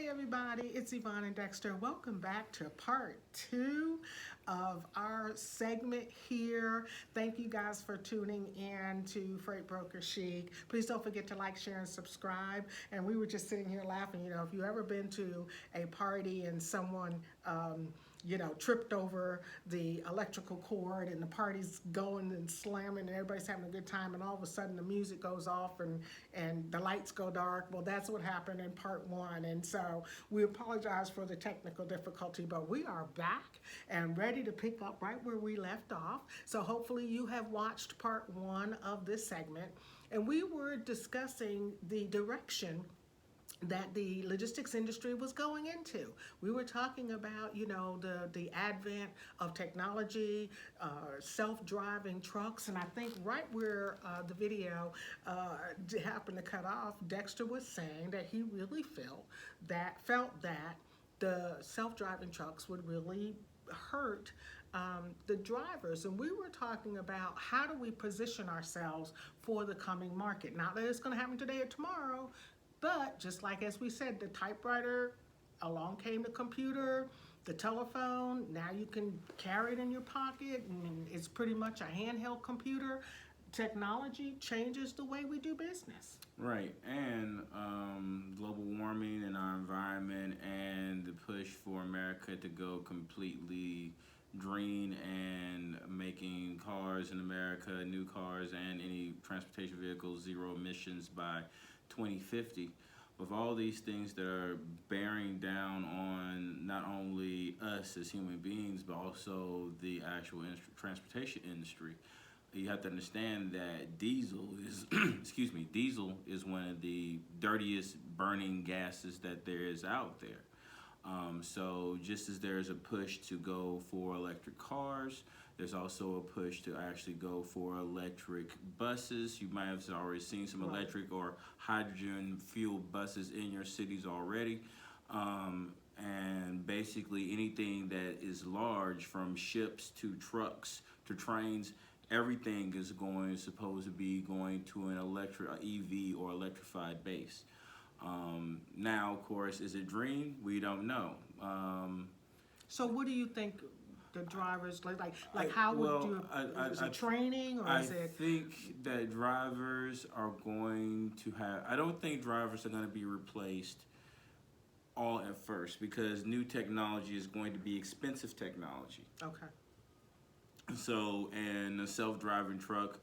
Hey everybody, it's Yvonne and Dexter. Welcome back to part 2 of our segment here. Thank you guys for tuning in to Freight Broker Chic. Please don't forget to like, share, and subscribe. And we were just sitting here laughing. You know, if you ever been to a party and someone tripped over the electrical cord and the party's going and slamming and everybody's having a good time and all of a sudden the music goes off and the lights go dark. Well, that's what happened in part 1. And so we apologize for the technical difficulty, but we are back and ready to pick up right where we left off. So hopefully you have watched part 1 of this segment, and we were discussing the direction that the logistics industry was going into. We were talking about, the advent of technology, self-driving trucks, and I think right where the video happened to cut off, Dexter was saying that he really felt that the self-driving trucks would really hurt the drivers. And we were talking about how do we position ourselves for the coming market. Not that it's going to happen today or tomorrow, but just like as we said, the typewriter, along came the computer, the telephone, now you can carry it in your pocket, and it's pretty much a handheld computer. Technology changes the way we do business. Right, and global warming in our environment and the push for America to go completely green and making cars in America, new cars and any transportation vehicles, zero emissions by 2050. With all these things that are bearing down on not only us as human beings, but also the actual transportation industry, you have to understand that diesel is, diesel is one of the dirtiest burning gases that there is out there. So just as there's a push to go for electric cars, there's also a push to actually go for electric buses. You might have already seen some electric or hydrogen fuel buses in your cities already. And basically anything that is large, from ships to trucks to trains, everything is supposed to be going to an EV or electrified base. Now, of course, is it green? We don't know. So what do you think the drivers, how would you, is it training or is it? I think that drivers are going to I don't think drivers are going to be replaced all at first, because new technology is going to be expensive technology. Okay. So, and a self-driving truck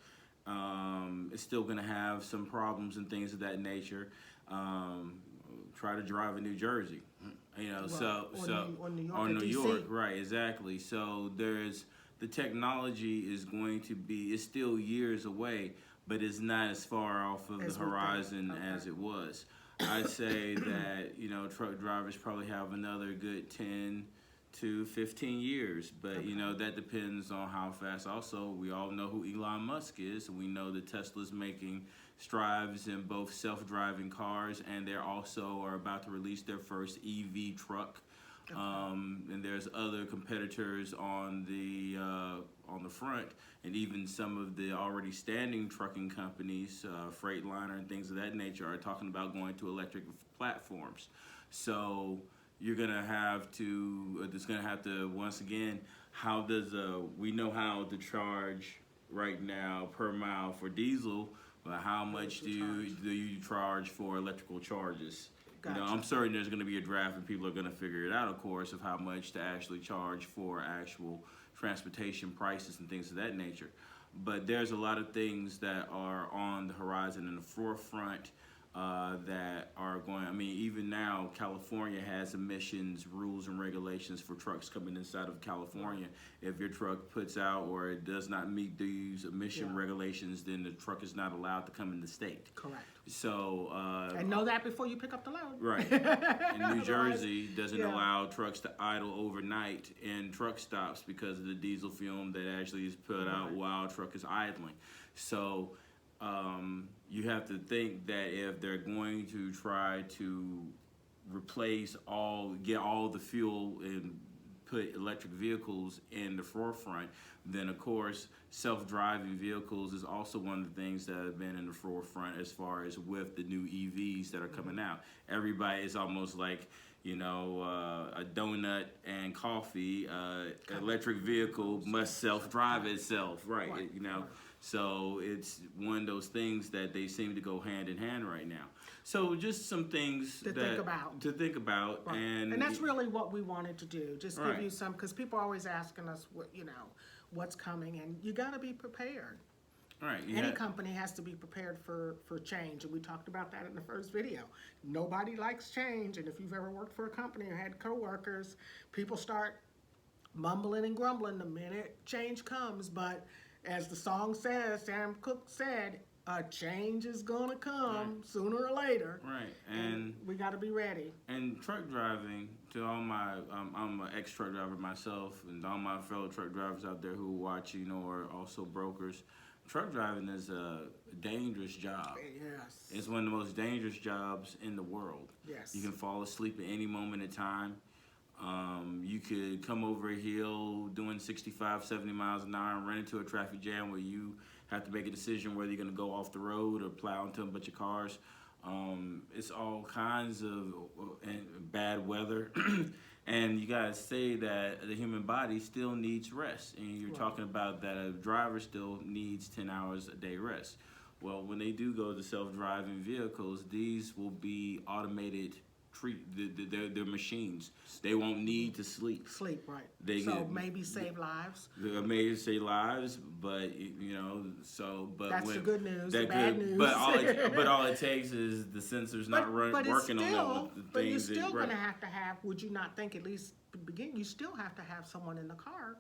is still going to have some problems and things of that nature. Try to drive in New Jersey, or New York, right? Exactly. So the technology is going to be, it's still years away, but it's not as far off of the horizon as it was. I say that truck drivers probably have another good 10 to 15 years, but that depends on how fast. Also, we all know who Elon Musk is, and we know that Tesla's making strides in both self-driving cars, and they're also are about to release their first EV truck. And there's other competitors on the front, and even some of the already standing trucking companies, Freightliner and things of that nature, are talking about going to electric platforms. So you're gonna have to, once again, how does we know how to charge right now per mile for diesel, but how much do you charge for electrical charges? Gotcha. I'm certain there's going to be a draft and people are going to figure it out, of course, of how much to actually charge for actual transportation prices and things of that nature. But there's a lot of things that are on the horizon in the forefront that are going, even now, California has emissions rules and regulations for trucks coming inside of California. If your truck puts out or it does not meet these emission regulations, then the truck is not allowed to come in the state. Correct. So and know that before you pick up the load. Right. And New Jersey doesn't allow trucks to idle overnight in truck stops because of the diesel fume that actually is put out while a truck is idling. So you have to think that if they're going to try to replace get all the fuel and put electric vehicles in the forefront, then of course self-driving vehicles is also one of the things that have been in the forefront as far as with the new EVs that are coming out. Everybody is almost like, you know, a donut and coffee, electric vehicle must self-drive itself, right? You know, so it's one of those things that they seem to go hand in hand right now. So just some things to think about, right. And that's really what we wanted to do. Just give you some, because people are always asking us what, you know, what's coming, and you got to be prepared. Right. Any company has to be prepared for change, and we talked about that in the first video. Nobody likes change, and if you've ever worked for a company or had coworkers, people start mumbling and grumbling the minute change comes. But as the song says, Sam Cooke said, change is gonna come sooner or later. Right, and we got to be ready. And truck driving, to all my, I'm an ex-truck driver myself, and all my fellow truck drivers out there who watch, you know, are also brokers. Truck driving is a dangerous job. Yes. It's one of the most dangerous jobs in the world. Yes. You can fall asleep at any moment in time. You could come over a hill doing 65, 70 miles an hour and run into a traffic jam where you have to make a decision whether you're going to go off the road or plow into a bunch of cars. It's all kinds of bad weather. And you guys say that the human body still needs rest. And you're talking about that a driver still needs 10 hours a day rest. Well, when they do go to self-driving vehicles, these will be automated they're machines. They won't need to sleep. Right. So maybe save lives. Maybe save lives, but you know, but that's the good news. The bad news. But all it takes is the sensors not working on them. But you're still going to have. Would you not think at least begin? You still have to have someone in the car.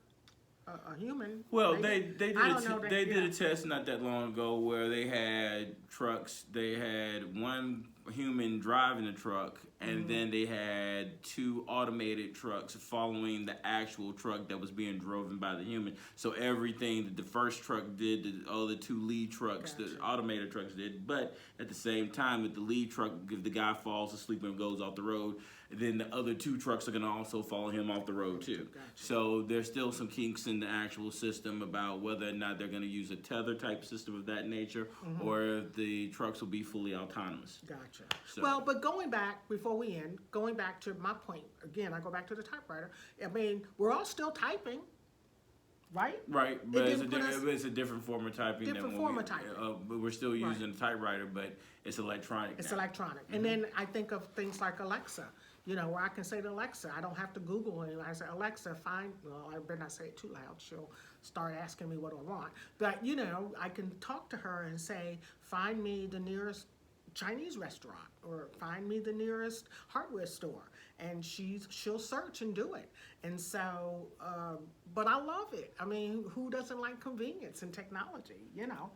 A human. Well, they did a test not that long ago where they had trucks. They had one human driving the truck, and then they had 2 automated trucks following the actual truck that was being driven by the human. So everything that the first truck did, the other 2 lead trucks, the automated trucks did. But at the same time, if the lead truck, if the guy falls asleep and goes off the road, then the other 2 trucks are going to also follow him off the road too. So there's still some kinks in the actual system about whether or not they're going to use a tether type system of that nature, or if the trucks will be fully autonomous. Gotcha. So. Well, but going back, before we end, going back to my point, again, I go back to the typewriter. I mean, we're all still typing, right? Right, but it's a different form of typing. But we're still using a typewriter, but it's electronic. It's electronic. And then I think of things like Alexa. You know, where I can say to Alexa, I don't have to Google it. I say, Alexa, find, well, I better not say it too loud. She'll start asking me what I want. But, you know, I can talk to her and say, find me the nearest Chinese restaurant, or find me the nearest hardware store. And she'll search and do it. And so, but I love it. I mean, who doesn't like convenience and technology, you know?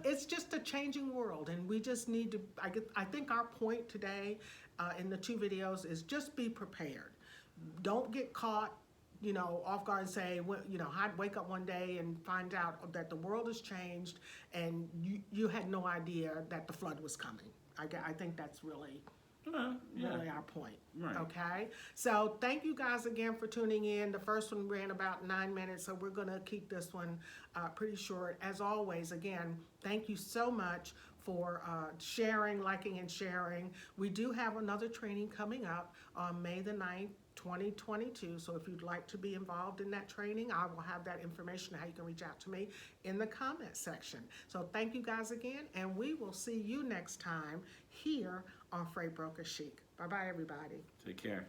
It's just a changing world, and we just need to, I think our point today in the 2 videos is just be prepared. Don't get caught, you know, off guard and say, you know, I'd wake up one day and find out that the world has changed and you had no idea that the flood was coming. I think that's really our point. Right. Okay? So thank you guys again for tuning in. The first one ran about 9 minutes, so we're going to keep this one pretty short. As always, again, thank you so much for sharing, liking, and sharing. We do have another training coming up on May the 9th, 2022. So if you'd like to be involved in that training, I will have that information, how you can reach out to me, in the comment section. So thank you guys again, and we will see you next time here on Freight Broker Chic. Bye-bye, everybody. Take care.